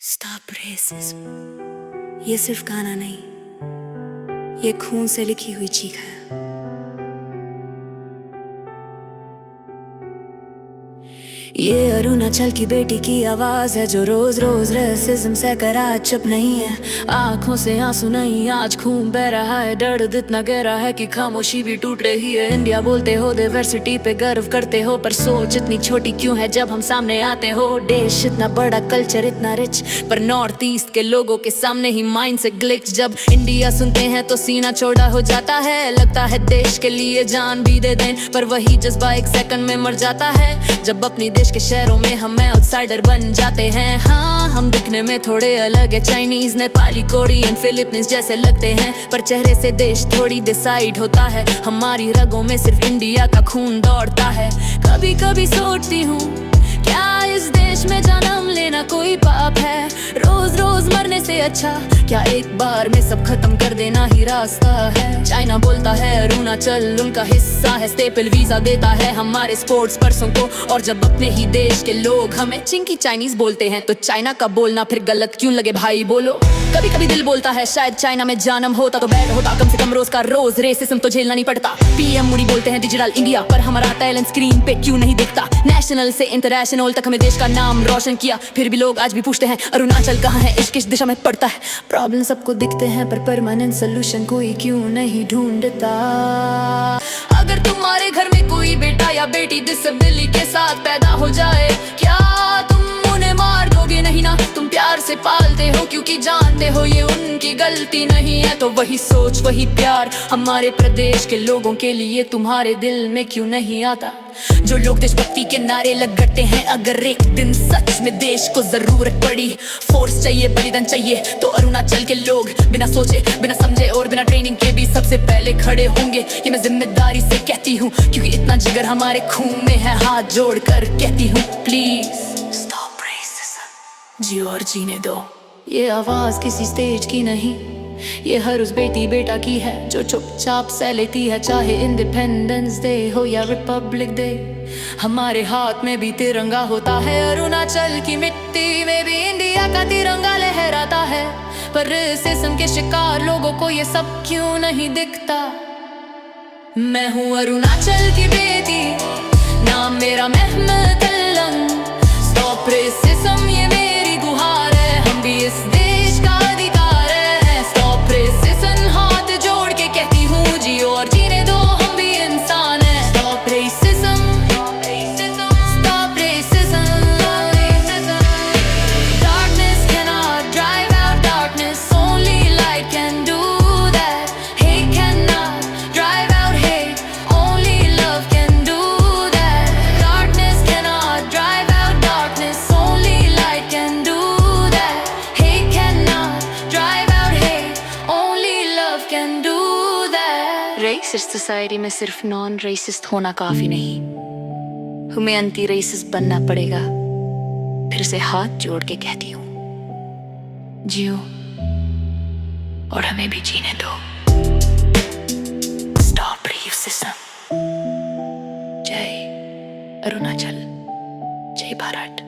Stop racism. ये सिर्फ गाना नहीं, ये खून से लिखी हुई चीख है। ये अरुणाचल की बेटी की आवाज है जो रोज रोज रेसिज्म से करा चुप नहीं है। आंखों से आंसू नहीं, आज खून बह रहा है। दर्द इतना गहरा है कि खामोशी भी टूट रही है। इंडिया बोलते हो, डाइवर्सिटी पे गर्व करते हो, पर सोच इतनी छोटी क्यों है जब हम सामने आते हो। देश इतना बड़ा, कल्चर इतना रिच, पर नॉर्थ ईस्ट के लोगों के सामने ही माइंड से ग्लिच। जब इंडिया सुनते हैं तो सीना चौड़ा हो जाता है। लगता है देश के लिए जान भी दे दें, पर वही जज्बा एक सेकंड में मर जाता है। जब अपनी देश के शहरों में हम आउटसाइडर बन जाते हैं। हाँ, हम दिखने में थोड़े अलग है, चाइनीज, नेपाली, कोरियन, फिलिपींस जैसे लगते हैं, पर चेहरे से देश थोड़ी डिसाइड होता है। हमारी रगों में सिर्फ इंडिया का खून दौड़ता है। कभी कभी सोचती हूँ, क्या इस देश में जन्म लेना कोई पाप है? रोज रोज मरने से अच्छा क्या एक बार में सब खत्म कर देना ही रास्ता है। चाइना बोलता है अरुणाचल उनका हिस्सा है, स्टेपल वीजा देता है हमारे स्पोर्ट्स पर्सन को, और जब अपने ही देश के लोग हमें चिंकी चाइनीज बोलते हैं तो चाइना का बोलना फिर गलत क्यों लगे भाई बोलो। कभी कभी दिल बोलता है शायद चाइना में जन्म होता तो बैड होता, कम से कम रोज का रोज रेसिज्म तो झेलना नहीं पड़ता। पीएम मोदी बोलते हैं डिजिटल इंडिया, पर हमारा टैलेंट स्क्रीन पे क्यों नहीं दिखता? नेशनल से इंटरनेशनल तक हमें देश का नाम रोशन किया, फिर भी लोग आज भी पूछते हैं अरुणाचल कहाँ है, किस दिशा में पड़ता है। प्रॉब्लम सबको दिखते हैं, पर परमानेंट सोल्यूशन कोई क्यों नहीं ढूंढता? अगर तुम्हारे घर में कोई बेटा या बेटी डिसेबिलिटी के साथ पैदा हो जाए, क्या तुम उन्हें मार दोगे? नहीं ना, तुम प्यार से पालते हो क्योंकि जानते हो ये उनकी गलती नहीं है। तो वही सोच, वही प्यार हमारे प्रदेश के लोगों के लिए तुम्हारे दिल में क्यों नहीं आता? जो लोग देशभक्ति के नारे लगते हैं, अगर एक दिन सच में देश को जरूरत पड़ी, फोर्स चाहिए, बलिदान चाहिए, तो अरुणाचल के लोग बिना सोचे, बिना समझे और बिना ट्रेनिंग के भी सबसे पहले खड़े होंगे। ये मैं जिम्मेदारी से कहती हूँ, क्योंकि इतना जिगर हमारे खून में है। हाथ जोड़कर कहती हूँ, प्लीज स्टॉप रेसिज्म। जियो और जीने दो। ये आवाज किसी स्टेज की नहीं, ये हर उस बेटी बेटा की है जो चुपचाप सह लेती है, चाहे इंडिपेंडेंस डे हो या रिपब्लिक डे। हमारे हाथ में भी तिरंगा होता है, अरुणाचल की मिट्टी में भी इंडिया का तिरंगा लहराता है। पर रेसिज्म के शिकार लोगों को ये सब क्यों नहीं दिखता? मैं हूँ अरुणाचल की बेटी, नाम मेरा महमद अल्लम। स्टॉप रेसिज्म ये मेरी गुहार है, हम भी इस देश का अधिकार है। स्टॉप रेसिज्म हाथ जोड़ के कहती हूँ, जियो और जीने दो, हम भी इंसान हैं। Stop racism, stop racism. Darkness cannot drive out darkness, only light can do that. Hate cannot drive out hate, only love can do that. Darkness cannot drive out darkness, only light can do that. Hate cannot drive out hate, only love can do that. Racist society में सिर्फ non resist होना काफी नहीं, हमें anti resist बनना पड़ेगा। फिर से हाथ जोड़ के कहती हूँ, जियो और हमें भी जीने दो। Stop racism. जय अरुणाचल, जय भारत।